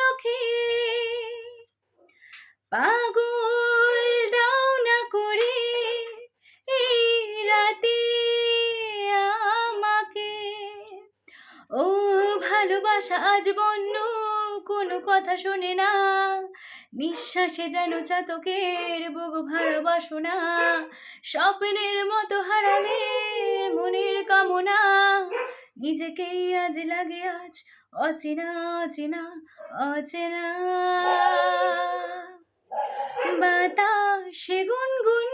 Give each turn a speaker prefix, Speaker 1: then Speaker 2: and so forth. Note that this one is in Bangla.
Speaker 1: চোখে পাগল দাও না করে এই রাতে আমাকে। ও ভালোবাসা আজ বন্য, কোনো কথা শোনে না, নিঃশ্বাসে যেন চাতকের বুক ভরা বাসনা, স্বপ্নের মতো হারালে মনের কামনা, নিজেকেই আজ লাগে আজ অচেনা অচেনা অচেনা। বাতাসে গুনগুন